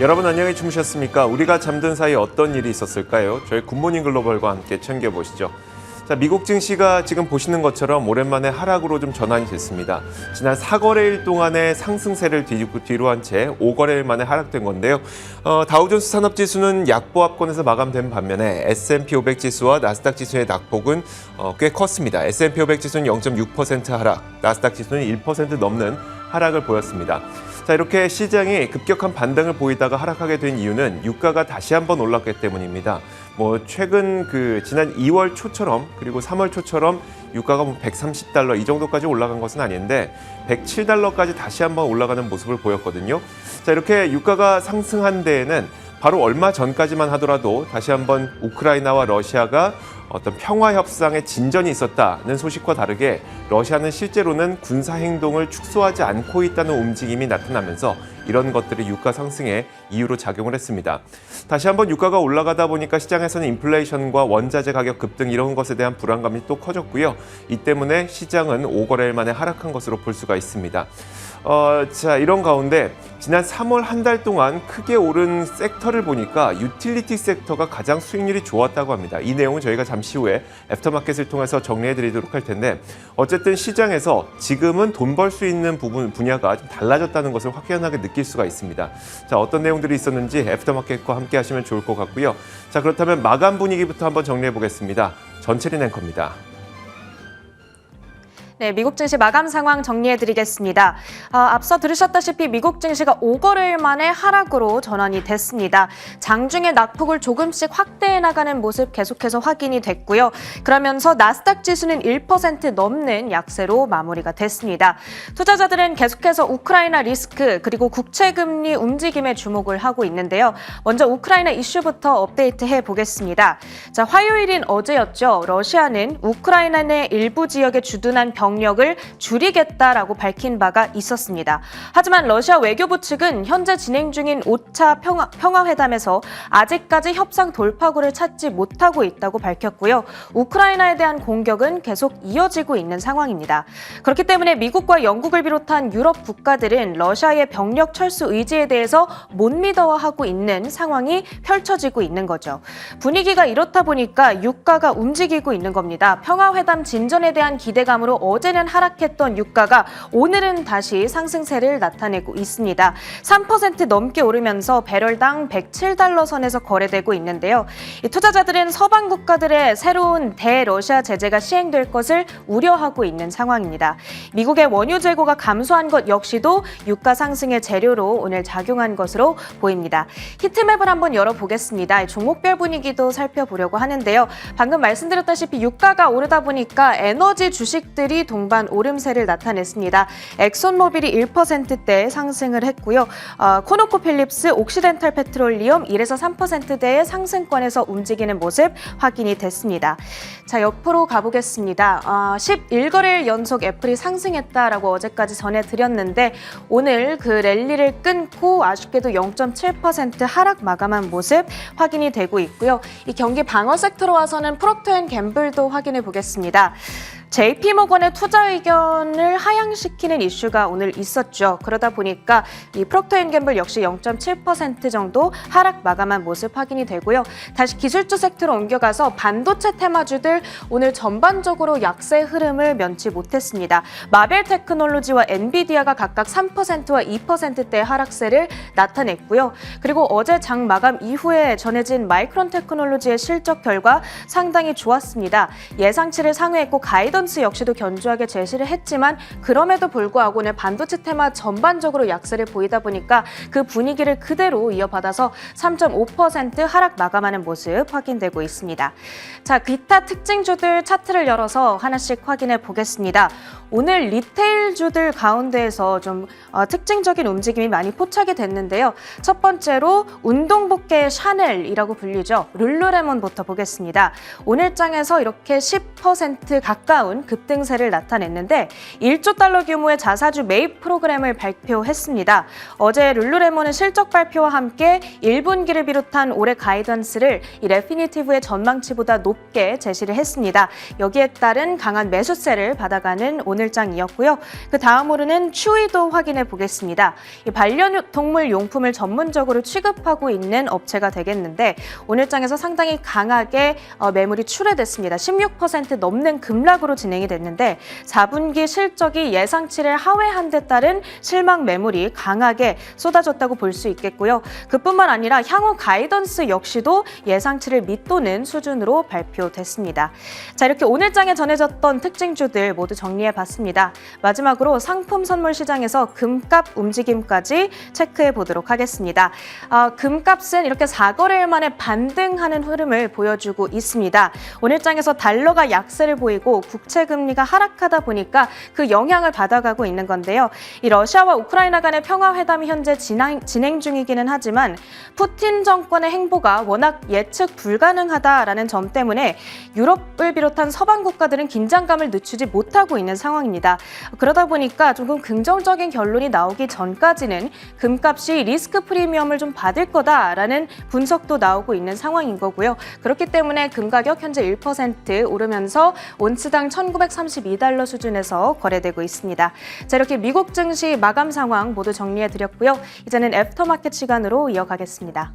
여러분 안녕히 주무셨습니까? 우리가 잠든 사이 어떤 일이 있었을까요? 저희 굿모닝 글로벌과 함께 챙겨보시죠. 자, 미국 증시가 지금 보시는 것처럼 오랜만에 하락으로 좀 전환이 됐습니다. 지난 4거래일 동안의 상승세를 뒤로 한 채 5거래일 만에 하락된 건데요. 다우존스 산업지수는 약보합권에서 마감된 반면에 S&P 500 지수와 나스닥 지수의 낙폭은 꽤 컸습니다. S&P 500 지수는 0.6% 하락, 나스닥 지수는 1% 넘는 하락을 보였습니다. 자, 이렇게 시장이 급격한 반등을 보이다가 하락하게 된 이유는 유가가 다시 한번 올랐기 때문입니다. 최근 지난 2월 초처럼 그리고 3월 초처럼 유가가 130달러 이 정도까지 올라간 것은 아닌데 107달러까지 다시 한번 올라가는 모습을 보였거든요. 자, 이렇게 유가가 상승한 데에는 바로 얼마 전까지만 하더라도 다시 한번 우크라이나와 러시아가 어떤 평화 협상에 진전이 있었다는 소식과 다르게 러시아는 실제로는 군사 행동을 축소하지 않고 있다는 움직임이 나타나면서 이런 것들이 유가 상승의 이유로 작용을 했습니다. 다시 한번 유가가 올라가다 보니까 시장에서는 인플레이션과 원자재 가격 급등 이런 것에 대한 불안감이 또 커졌고요. 이 때문에 시장은 5거래일 만에 하락한 것으로 볼 수가 있습니다. 자, 이런 가운데 지난 3월 한 달 동안 크게 오른 섹터를 보니까 유틸리티 섹터가 가장 수익률이 좋았다고 합니다. 이 내용은 저희가 잠시 후에 애프터마켓을 통해서 정리해 드리도록 할 텐데 어쨌든 시장에서 지금은 돈 벌 수 있는 분야가 좀 달라졌다는 것을 확연하게 느낄 수가 있습니다. 자, 어떤 내용들이 있었는지 애프터마켓과 함께 하시면 좋을 것 같고요. 자, 그렇다면 마감 분위기부터 한번 정리해 보겠습니다. 전체린 앵커입니다. 네, 미국 증시 마감 상황 정리해드리겠습니다. 앞서 들으셨다시피 미국 증시가 5거래일 만에 하락으로 전환이 됐습니다. 장중에 낙폭을 조금씩 확대해 나가는 모습 계속해서 확인이 됐고요. 그러면서 나스닥 지수는 1% 넘는 약세로 마무리가 됐습니다. 투자자들은 계속해서 우크라이나 리스크 그리고 국채금리 움직임에 주목을 하고 있는데요. 먼저 우크라이나 이슈부터 업데이트해 보겠습니다. 자, 화요일인 어제였죠. 러시아는 우크라이나 내 일부 지역에 주둔한 병력을 줄이겠다라고 밝힌 바가 있었습니다. 하지만 러시아 외교부 측은 현재 진행 중인 5차 평화회담에서 아직까지 협상 돌파구를 찾지 못하고 있다고 밝혔고요. 우크라이나에 대한 공격은 계속 이어지고 있는 상황입니다. 그렇기 때문에 미국과 영국을 비롯한 유럽 국가들은 러시아의 병력 철수 의지에 대해서 못 믿어하고 있는 상황이 펼쳐지고 있는 거죠. 분위기가 이렇다 보니까 유가가 움직이고 있는 겁니다. 평화회담 진전에 대한 기대감으로 어제는 하락했던 유가가 오늘은 다시 상승세를 나타내고 있습니다. 3% 넘게 오르면서 배럴당 107달러 선에서 거래되고 있는데요. 이 투자자들은 서방 국가들의 새로운 대러시아 제재가 시행될 것을 우려하고 있는 상황입니다. 미국의 원유 재고가 감소한 것 역시도 유가 상승의 재료로 오늘 작용한 것으로 보입니다. 히트맵을 한번 열어보겠습니다. 종목별 분위기도 살펴보려고 하는데요. 방금 말씀드렸다시피 유가가 오르다 보니까 에너지 주식들이 동반 오름세를 나타냈습니다. 엑손모빌이 1%대 상승을 했고요. 코노코필립스, 옥시덴탈 페트롤리움 1에서 3%대의 상승권에서 움직이는 모습 확인이 됐습니다. 자, 옆으로 가보겠습니다. 11거래일 연속 애플이 상승했다라고 어제까지 전해드렸는데 오늘 그 랠리를 끊고 아쉽게도 0.7% 하락 마감한 모습 확인이 되고 있고요. 이 경기 방어 섹터로 와서는 프록터앤갬블도 확인해 보겠습니다. JP모건의 투자 의견을 하향시키는 이슈가 오늘 있었죠. 그러다 보니까 이 프록터앤갬블 역시 0.7% 정도 하락 마감한 모습 확인이 되고요. 다시 기술주 섹터로 옮겨가서 반도체 테마주들 오늘 전반적으로 약세 흐름을 면치 못했습니다. 마벨 테크놀로지와 엔비디아가 각각 3%와 2%대의 하락세를 나타냈고요. 그리고 어제 장 마감 이후에 전해진 마이크론 테크놀로지의 실적 결과 상당히 좋았습니다. 예상치를 상회했고 가이던스 역시도 견조하게 제시를 했지만 그럼에도 불구하고 오늘 반도체 테마 전반적으로 약세를 보이다 보니까 그 분위기를 그대로 이어받아서 3.5% 하락 마감하는 모습 확인되고 있습니다. 자, 기타 특징주들 차트를 열어서 하나씩 확인해 보겠습니다. 오늘 리테일주들 가운데에서 좀 특징적인 움직임이 많이 포착이 됐는데요. 첫 번째로 운동복계의 샤넬이라고 불리죠. 룰루레몬부터 보겠습니다. 오늘 장에서 이렇게 10% 가까운 급등세를 나타냈는데 1조 달러 규모의 자사주 매입 프로그램을 발표했습니다. 어제 룰루레몬은 실적 발표와 함께 1분기를 비롯한 올해 가이던스를 이 레피니티브의 전망치보다 높게 제시를 했습니다. 여기에 따른 강한 매수세를 받아가는 오늘 오늘장이었고요. 그 다음으로는 추이도 확인해 보겠습니다. 이 반려동물 용품을 전문적으로 취급하고 있는 업체가 되겠는데 오늘장에서 상당히 강하게 매물이 출회됐습니다. 16% 넘는 급락으로 진행이 됐는데 4분기 실적이 예상치를 하회한 데 따른 실망 매물이 강하게 쏟아졌다고 볼 수 있겠고요. 그뿐만 아니라 향후 가이던스 역시도 예상치를 밑도는 수준으로 발표됐습니다. 자, 이렇게 오늘장에 전해졌던 특징주들 모두 정리해봤습니다. 마지막으로 상품 선물 시장에서 금값 움직임까지 체크해 보도록 하겠습니다. 금값은 이렇게 4거래일 만에 반등하는 흐름을 보여주고 있습니다. 오늘장에서 달러가 약세를 보이고 국채 금리가 하락하다 보니까 그 영향을 받아가고 있는 건데요. 이 러시아와 우크라이나 간의 평화 회담이 현재 진행 중이기는 하지만 푸틴 정권의 행보가 워낙 예측 불가능하다라는 점 때문에 유럽을 비롯한 서방 국가들은 긴장감을 늦추지 못하고 있는 상황입니다. 그러다 보니까 조금 긍정적인 결론이 나오기 전까지는 금값이 리스크 프리미엄을 좀 받을 거다라는 분석도 나오고 있는 상황인 거고요. 그렇기 때문에 금 가격 현재 1% 오르면서 온스당 1932달러 수준에서 거래되고 있습니다. 자, 이렇게 미국 증시 마감 상황 모두 정리해 드렸고요. 이제는 애프터마켓 시간으로 이어가겠습니다.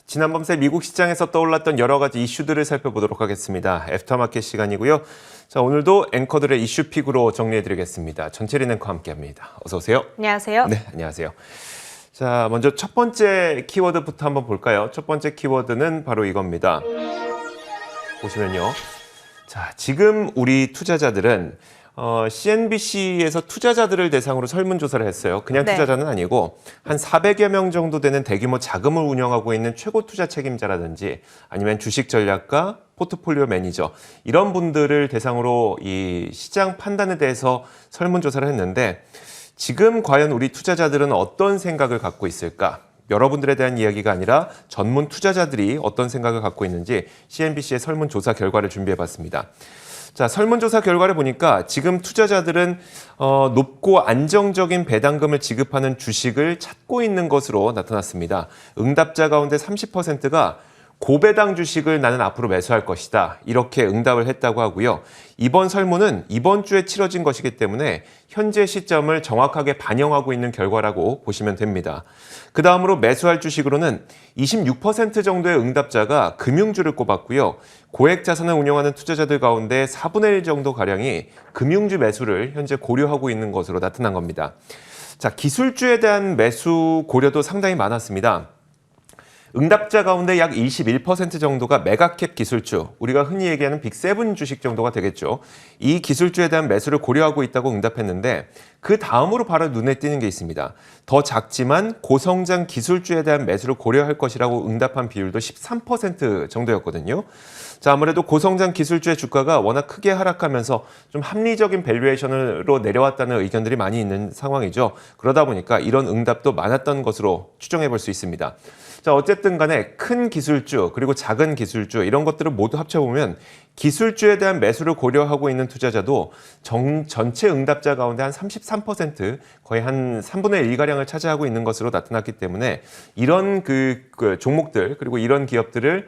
지난 밤새 미국 시장에서 떠올랐던 여러 가지 이슈들을 살펴보도록 하겠습니다. 애프터마켓 시간이고요. 자, 오늘도 앵커들의 이슈픽으로 정리해드리겠습니다. 전채린 앵커 함께합니다. 어서 오세요. 안녕하세요. 네, 안녕하세요. 자, 먼저 첫 번째 키워드부터 한번 볼까요? 첫 번째 키워드는 바로 이겁니다. 보시면요. 자, 지금 우리 투자자들은 CNBC에서 투자자들을 대상으로 설문조사를 했어요. 그냥 네. 투자자는 아니고 한 400여 명 정도 되는 대규모 자금을 운영하고 있는 최고 투자 책임자라든지 아니면 주식 전략가, 포트폴리오 매니저 이런 분들을 대상으로 이 시장 판단에 대해서 설문조사를 했는데 지금 과연 우리 투자자들은 어떤 생각을 갖고 있을까? 여러분들에 대한 이야기가 아니라 전문 투자자들이 어떤 생각을 갖고 있는지 CNBC의 설문조사 결과를 준비해봤습니다. 자, 설문조사 결과를 보니까 지금 투자자들은 높고 안정적인 배당금을 지급하는 주식을 찾고 있는 것으로 나타났습니다. 응답자 가운데 30%가 고배당 주식을 나는 앞으로 매수할 것이다. 이렇게 응답을 했다고 하고요. 이번 설문은 이번 주에 치러진 것이기 때문에 현재 시점을 정확하게 반영하고 있는 결과라고 보시면 됩니다. 그 다음으로 매수할 주식으로는 26% 정도의 응답자가 금융주를 꼽았고요. 고액 자산을 운영하는 투자자들 가운데 4분의 1 정도 가량이 금융주 매수를 현재 고려하고 있는 것으로 나타난 겁니다. 자, 기술주에 대한 매수 고려도 상당히 많았습니다. 응답자 가운데 약 21% 정도가 메가캡 기술주, 우리가 흔히 얘기하는 빅7 주식 정도가 되겠죠. 이 기술주에 대한 매수를 고려하고 있다고 응답했는데 그 다음으로 바로 눈에 띄는 게 있습니다. 더 작지만 고성장 기술주에 대한 매수를 고려할 것이라고 응답한 비율도 13% 정도였거든요. 자, 아무래도 고성장 기술주의 주가가 워낙 크게 하락하면서 좀 합리적인 밸류에이션으로 내려왔다는 의견들이 많이 있는 상황이죠. 그러다 보니까 이런 응답도 많았던 것으로 추정해 볼 수 있습니다. 자, 어쨌든 간에 큰 기술주 그리고 작은 기술주 이런 것들을 모두 합쳐보면 기술주에 대한 매수를 고려하고 있는 투자자도 전체 응답자 가운데 한 33%, 거의 한 3분의 1가량을 차지하고 있는 것으로 나타났기 때문에 이런 그 종목들 그리고 이런 기업들을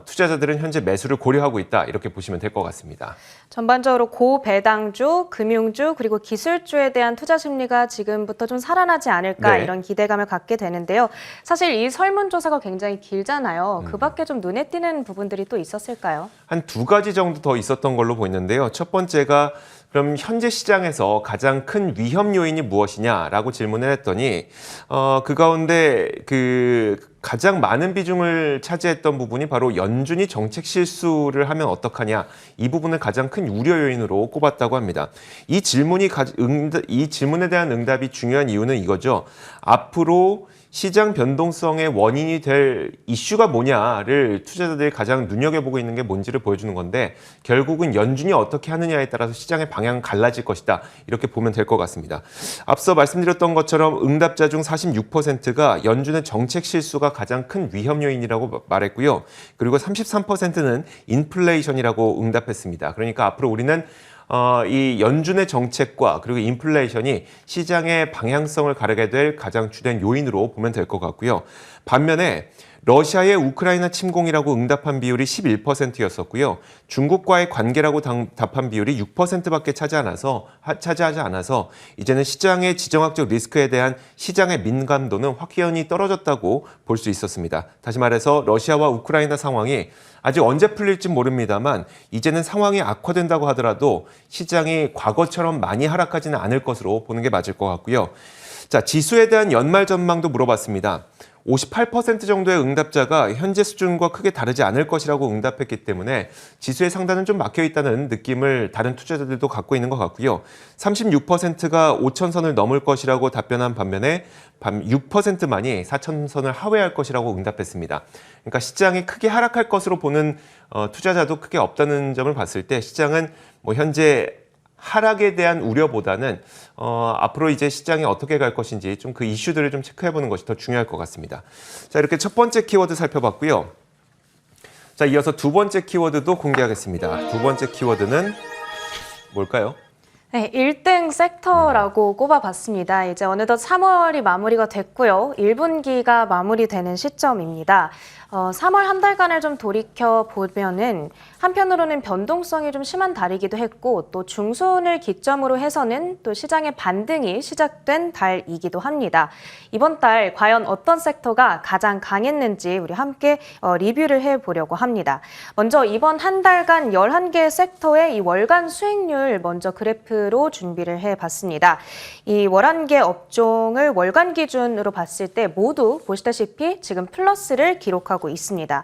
투자자들은 현재 매수를 고려하고 있다 이렇게 보시면 될 것 같습니다. 전반적으로 고배당주, 금융주, 그리고 기술주에 대한 투자 심리가 지금부터 좀 살아나지 않을까 네. 이런 기대감을 갖게 되는데요. 사실 이 설문조사가 굉장히 길잖아요. 그 밖에 좀 눈에 띄는 부분들이 또 있었을까요? 한 두 가지 정도 더 있었던 걸로 보이는데요. 첫 번째가 그럼 현재 시장에서 가장 큰 위험 요인이 무엇이냐라고 질문을 했더니 그 가운데 그 가장 많은 비중을 차지했던 부분이 바로 연준이 정책 실수를 하면 어떡하냐 이 부분을 가장 큰 우려 요인으로 꼽았다고 합니다. 이 질문에 대한 응답이 중요한 이유는 이거죠. 앞으로 시장 변동성의 원인이 될 이슈가 뭐냐를 투자자들이 가장 눈여겨보고 있는 게 뭔지를 보여주는 건데 결국은 연준이 어떻게 하느냐에 따라서 시장의 방향은 갈라질 것이다. 이렇게 보면 될 것 같습니다. 앞서 말씀드렸던 것처럼 응답자 중 46%가 연준의 정책 실수가 가장 큰 위험 요인이라고 말했고요. 그리고 33%는 인플레이션이라고 응답했습니다. 그러니까 앞으로 우리는 이 연준의 정책과 그리고 인플레이션이 시장의 방향성을 가르게 될 가장 주된 요인으로 보면 될 것 같고요. 반면에 러시아의 우크라이나 침공이라고 응답한 비율이 11%였었고요. 중국과의 관계라고 답한 비율이 6%밖에 차지하지 않아서 이제는 시장의 지정학적 리스크에 대한 시장의 민감도는 확연히 떨어졌다고 볼 수 있었습니다. 다시 말해서 러시아와 우크라이나 상황이 아직 언제 풀릴지 모릅니다만 이제는 상황이 악화된다고 하더라도 시장이 과거처럼 많이 하락하지는 않을 것으로 보는 게 맞을 것 같고요. 자, 지수에 대한 연말 전망도 물어봤습니다. 58% 정도의 응답자가 현재 수준과 크게 다르지 않을 것이라고 응답했기 때문에 지수의 상단은 좀 막혀 있다는 느낌을 다른 투자자들도 갖고 있는 것 같고요. 36%가 5천선을 넘을 것이라고 답변한 반면에 6%만이 4천선을 하회할 것이라고 응답했습니다. 그러니까 시장이 크게 하락할 것으로 보는 투자자도 크게 없다는 점을 봤을 때 시장은 뭐 현재 하락에 대한 우려보다는 앞으로 이제 시장이 어떻게 갈 것인지 좀 그 이슈들을 좀 체크해보는 것이 더 중요할 것 같습니다. 자, 이렇게 첫 번째 키워드 살펴봤고요. 자, 이어서 두 번째 키워드도 공개하겠습니다. 두 번째 키워드는 뭘까요? 네, 1등 섹터라고 꼽아봤습니다. 이제 어느덧 3월이 마무리가 됐고요. 1분기가 마무리되는 시점입니다. 3월 한 달간을 좀 돌이켜 보면은 한편으로는 변동성이 좀 심한 달이기도 했고 또 중순을 기점으로 해서는 또 시장의 반등이 시작된 달이기도 합니다. 이번 달 과연 어떤 섹터가 가장 강했는지 우리 함께 리뷰를 해보려고 합니다. 먼저 이번 한 달간 11개 섹터의 이 월간 수익률 먼저 그래프로 준비를 해봤습니다. 이 11개 업종을 월간 기준으로 봤을 때 모두 보시다시피 지금 플러스를 기록하고 있습니다.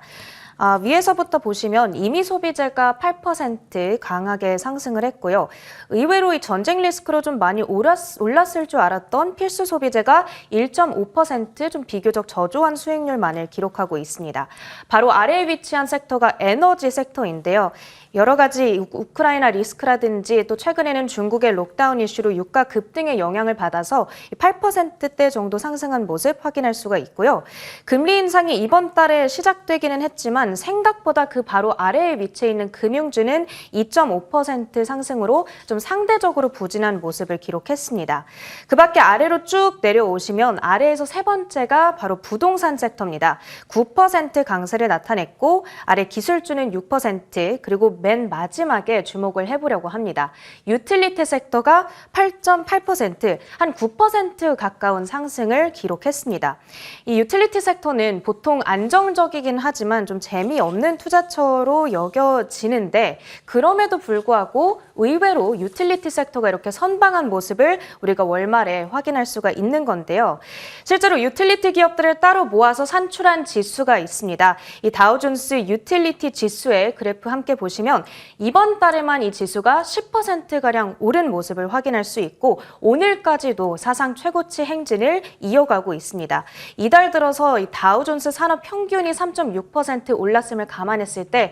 위에서부터 보시면 임의 소비재가 8% 강하게 상승을 했고요. 의외로 이 전쟁 리스크로 좀 많이 올랐을 줄 알았던 필수 소비재가 1.5% 비교적 저조한 수익률만을 기록하고 있습니다. 바로 아래에 위치한 섹터가 에너지 섹터인데요. 여러 가지 우크라이나 리스크라든지 또 최근에는 중국의 록다운 이슈로 유가 급등의 영향을 받아서 8%대 정도 상승한 모습 확인할 수가 있고요. 금리 인상이 이번 달에 시작되기는 했지만 생각보다 그 바로 아래에 위치해 있는 금융주는 2.5% 상승으로 좀 상대적으로 부진한 모습을 기록했습니다. 그 밖에 아래로 쭉 내려오시면 아래에서 세 번째가 바로 부동산 섹터입니다. 9% 강세를 나타냈고 아래 기술주는 6% 그리고 맨 마지막에 주목을 해보려고 합니다. 유틸리티 섹터가 8.8%, 한 9% 가까운 상승을 기록했습니다. 이 유틸리티 섹터는 보통 안정적이긴 하지만 좀 재미없는 투자처로 여겨지는데 그럼에도 불구하고 의외로 유틸리티 섹터가 이렇게 선방한 모습을 우리가 월말에 확인할 수가 있는 건데요. 실제로 유틸리티 기업들을 따로 모아서 산출한 지수가 있습니다. 이 다우존스 유틸리티 지수의 그래프 함께 보시면 이번 달에만 이 지수가 10%가량 오른 모습을 확인할 수 있고 오늘까지도 사상 최고치 행진을 이어가고 있습니다. 이달 들어서 이 다우존스 산업 평균이 3.6% 올랐음을 감안했을 때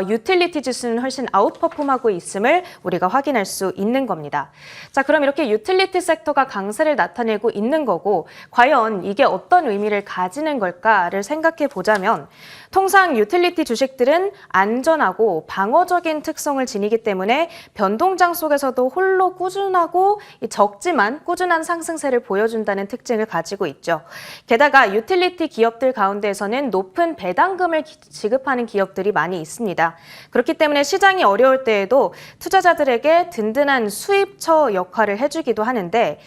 유틸리티 지수는 훨씬 아웃퍼폼하고 있음을 우리가 확인할 수 있는 겁니다. 자, 그럼 이렇게 유틸리티 섹터가 강세를 나타내고 있는 거고 과연 이게 어떤 의미를 가지는 걸까를 생각해 보자면 통상 유틸리티 주식들은 안전하고 방어 방어적인 특성을 지니기 때문에 변동장 속에서도 홀로 꾸준하고 적지만 꾸준한 상승세를 보여준다는 특징을 가지고 있죠. 게다가 유틸리티 기업들 가운데에서는 높은 배당금을 지급하는 기업들이 많이 있습니다. 그렇기 때문에 시장이 어려울 때에도 투자자들에게 든든한 수입처 역할을 해주기도 하는데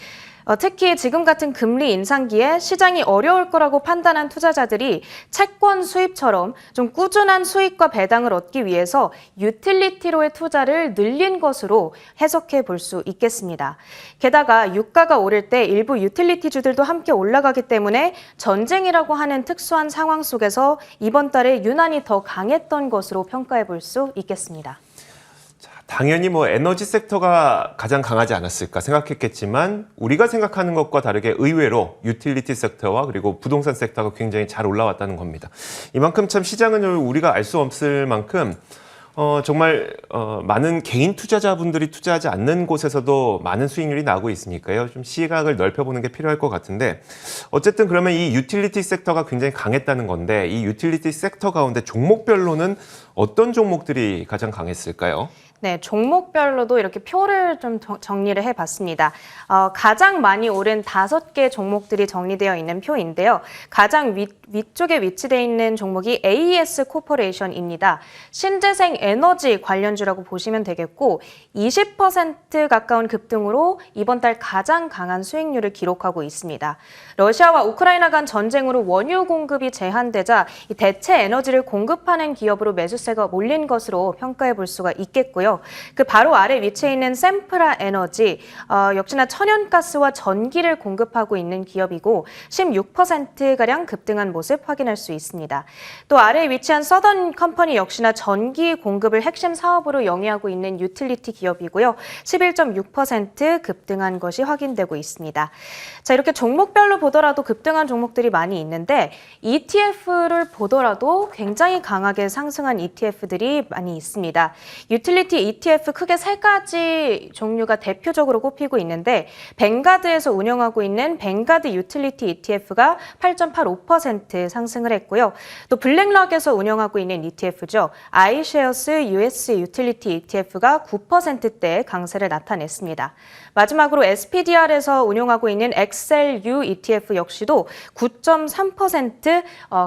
특히 지금 같은 금리 인상기에 시장이 어려울 거라고 판단한 투자자들이 채권 수입처럼 좀 꾸준한 수익과 배당을 얻기 위해서 유틸리티로의 투자를 늘린 것으로 해석해 볼 수 있겠습니다. 게다가 유가가 오를 때 일부 유틸리티주들도 함께 올라가기 때문에 전쟁이라고 하는 특수한 상황 속에서 이번 달에 유난히 더 강했던 것으로 평가해 볼 수 있겠습니다. 당연히 뭐 에너지 섹터가 가장 강하지 않았을까 생각했겠지만 우리가 생각하는 것과 다르게 의외로 유틸리티 섹터와 그리고 부동산 섹터가 굉장히 잘 올라왔다는 겁니다. 이만큼 참 시장은 우리가 알 수 없을 만큼 정말 많은 개인 투자자분들이 투자하지 않는 곳에서도 많은 수익률이 나고 있으니까요. 좀 시각을 넓혀보는 게 필요할 것 같은데 어쨌든 그러면 이 유틸리티 섹터가 굉장히 강했다는 건데 이 유틸리티 섹터 가운데 종목별로는 어떤 종목들이 가장 강했을까요? 네, 종목별로도 이렇게 표를 좀 정리를 해봤습니다. 가장 많이 오른 5개 종목들이 정리되어 있는 표인데요. 가장 위쪽에 위치되어 있는 종목이 AES 코퍼레이션입니다. 신재생 에너지 관련주라고 보시면 되겠고 20% 가까운 급등으로 이번 달 가장 강한 수익률을 기록하고 있습니다. 러시아와 우크라이나 간 전쟁으로 원유 공급이 제한되자 이 대체 에너지를 공급하는 기업으로 매수세가 몰린 것으로 평가해 볼 수가 있겠고요. 그 바로 아래 위치해 있는 샘프라 에너지, 역시나 천연가스와 전기를 공급하고 있는 기업이고 16%가량 급등한 모습 확인할 수 있습니다. 또 아래에 위치한 서던 컴퍼니 역시나 전기 공급을 핵심 사업으로 영위하고 있는 유틸리티 기업이고요. 11.6% 급등한 것이 확인되고 있습니다. 자, 이렇게 종목별로 보더라도 급등한 종목들이 많이 있는데 ETF를 보더라도 굉장히 강하게 상승한 ETF들이 많이 있습니다. 유틸리티 ETF 크게 3가지 종류가 대표적으로 꼽히고 있는데 뱅가드에서 운영하고 있는 뱅가드 유틸리티 ETF가 8.85% 상승을 했고요. 또 블랙락에서 운영하고 있는 ETF죠. iShares US 유틸리티 ETF가 9%대 강세를 나타냈습니다. 마지막으로 SPDR에서 운영하고 있는 XLU ETF 역시도 9.3%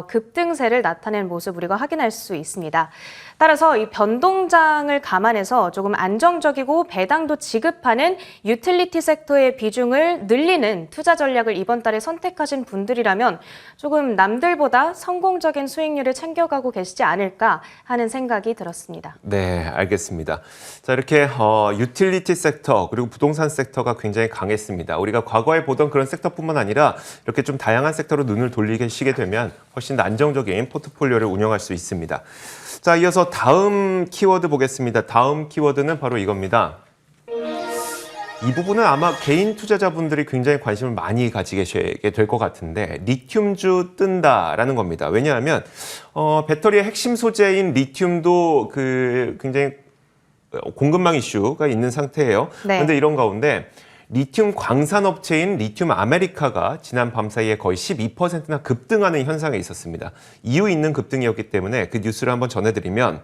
급등세를 나타낸 모습 우리가 확인할 수 있습니다. 따라서 이 변동장을 감안해서 조금 안정적이고 배당도 지급하는 유틸리티 섹터의 비중을 늘리는 투자 전략을 이번 달에 선택하신 분들이라면 조금 남들보다 성공적인 수익률을 챙겨가고 계시지 않을까 하는 생각이 들었습니다. 네, 알겠습니다. 자, 이렇게 유틸리티 섹터 그리고 부동산 섹터가 굉장히 강했습니다. 우리가 과거에 보던 그런 섹터뿐만 아니라 이렇게 좀 다양한 섹터로 눈을 돌리시게 되면 훨씬 더 안정적인 포트폴리오를 운영할 수 있습니다. 자, 이어서 다음 키워드 보겠습니다. 다음 키워드는 바로 이겁니다. 이 부분은 아마 개인 투자자분들이 굉장히 관심을 많이 가지게 될 것 같은데 리튬주 뜬다라는 겁니다. 왜냐하면 배터리의 핵심 소재인 리튬도 굉장히 공급망 이슈가 있는 상태예요. 네. 그런데 이런 가운데 리튬 광산업체인 리튬 아메리카가 지난 밤 사이에 거의 12%나 급등하는 현상이 있었습니다. 이유 있는 급등이었기 때문에 그 뉴스를 한번 전해드리면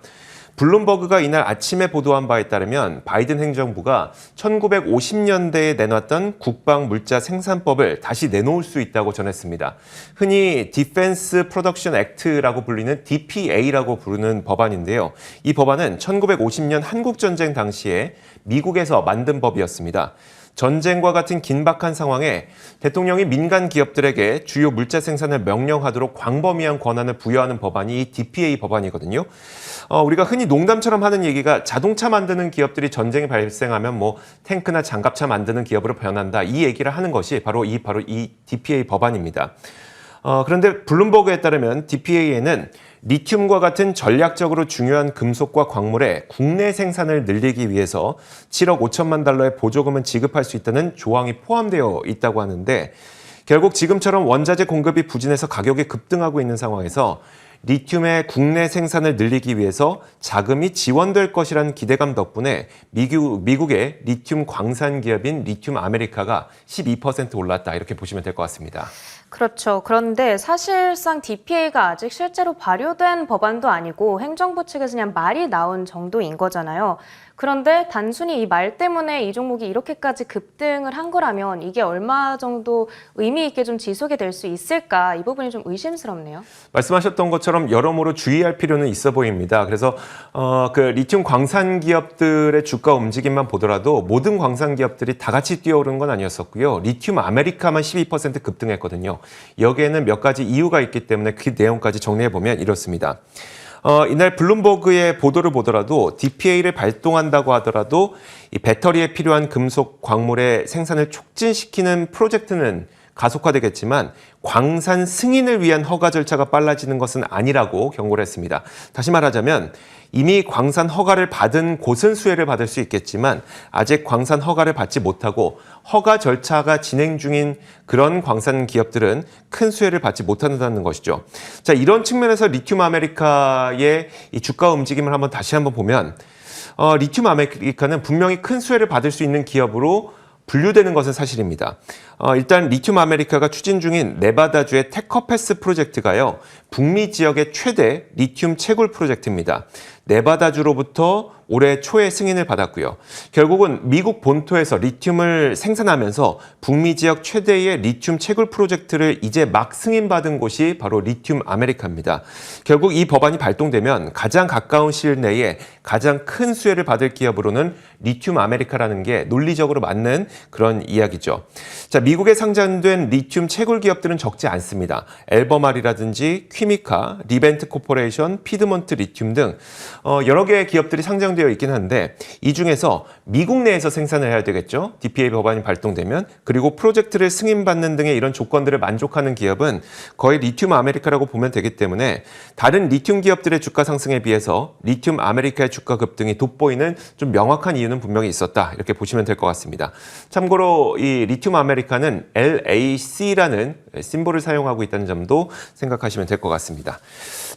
블룸버그가 이날 아침에 보도한 바에 따르면 바이든 행정부가 1950년대에 내놨던 국방 물자 생산법을 다시 내놓을 수 있다고 전했습니다. 흔히 디펜스 프로덕션 액트라고 불리는 DPA라고 부르는 법안인데요. 이 법안은 1950년 한국전쟁 당시에 미국에서 만든 법이었습니다. 전쟁과 같은 긴박한 상황에 대통령이 민간 기업들에게 주요 물자 생산을 명령하도록 광범위한 권한을 부여하는 법안이 이 DPA 법안이거든요. 우리가 흔히 농담처럼 하는 얘기가 자동차 만드는 기업들이 전쟁이 발생하면 뭐 탱크나 장갑차 만드는 기업으로 변한다. 이 얘기를 하는 것이 바로 이 DPA 법안입니다. 그런데 블룸버그에 따르면 DPA에는 리튬과 같은 전략적으로 중요한 금속과 광물의 국내 생산을 늘리기 위해서 7억 5천만 달러의 보조금을 지급할 수 있다는 조항이 포함되어 있다고 하는데 결국 지금처럼 원자재 공급이 부진해서 가격이 급등하고 있는 상황에서 리튬의 국내 생산을 늘리기 위해서 자금이 지원될 것이라는 기대감 덕분에 미국의 리튬 광산 기업인 리튬 아메리카가 12% 올랐다 이렇게 보시면 될 것 같습니다. 그렇죠. 그런데 사실상 DPA가 아직 실제로 발효된 법안도 아니고 행정부 측에서 그냥 말이 나온 정도인 거잖아요. 그런데 단순히 이 말 때문에 이 종목이 이렇게까지 급등을 한 거라면 이게 얼마 정도 의미 있게 좀 지속이 될 수 있을까? 이 부분이 좀 의심스럽네요. 말씀하셨던 것처럼 여러모로 주의할 필요는 있어 보입니다. 그래서 그 리튬 광산 기업들의 주가 움직임만 보더라도 모든 광산 기업들이 다 같이 뛰어오른 건 아니었었고요. 리튬 아메리카만 12% 급등했거든요. 여기에는 몇 가지 이유가 있기 때문에 그 내용까지 정리해 보면 이렇습니다. 이날 블룸버그의 보도를 보더라도 DPA를 발동한다고 하더라도 이 배터리에 필요한 금속 광물의 생산을 촉진시키는 프로젝트는 가속화되겠지만 광산 승인을 위한 허가 절차가 빨라지는 것은 아니라고 경고를 했습니다. 다시 말하자면 이미 광산 허가를 받은 곳은 수혜를 받을 수 있겠지만 아직 광산 허가를 받지 못하고 허가 절차가 진행 중인 그런 광산 기업들은 큰 수혜를 받지 못한다는 것이죠. 자, 이런 측면에서 리튬 아메리카의 이 주가 움직임을 다시 한번 보면 리튬 아메리카는 분명히 큰 수혜를 받을 수 있는 기업으로 분류되는 것은 사실입니다. 일단 리튬 아메리카가 추진 중인 네바다주의 테커패스 프로젝트가요, 북미 지역의 최대 리튬 채굴 프로젝트입니다. 네바다주로부터 올해 초에 승인을 받았고요. 결국은 미국 본토에서 리튬을 생산하면서 북미 지역 최대의 리튬 채굴 프로젝트를 이제 막 승인받은 곳이 바로 리튬 아메리카입니다. 결국 이 법안이 발동되면 가장 가까운 시일 내에 가장 큰 수혜를 받을 기업으로는 리튬 아메리카라는 게 논리적으로 맞는 그런 이야기죠. 자, 미국에 상장된 리튬 채굴 기업들은 적지 않습니다. 엘버말이라든지 퀴미카, 리벤트 코퍼레이션, 피드몬트 리튬 등 여러 개의 기업들이 상장되어 있긴 한데 이 중에서 미국 내에서 생산을 해야 되겠죠. DPA 법안이 발동되면. 그리고 프로젝트를 승인받는 등의 이런 조건들을 만족하는 기업은 거의 리튬 아메리카라고 보면 되기 때문에 다른 리튬 기업들의 주가 상승에 비해서 리튬 아메리카의 주가 급등이 돋보이는 좀 명확한 이유는 분명히 있었다. 이렇게 보시면 될 것 같습니다. 참고로 이 리튬 아메리카는 LAC라는 심볼을 사용하고 있다는 점도 생각하시면 될 것 같습니다.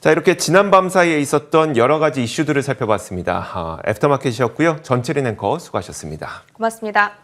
자, 이렇게 지난 밤 사이에 있었던 여러 가지 이슈들을 살펴봤습니다. 애프터마켓이었고요. 전철인 앵커 수고하셨습니다. 고맙습니다.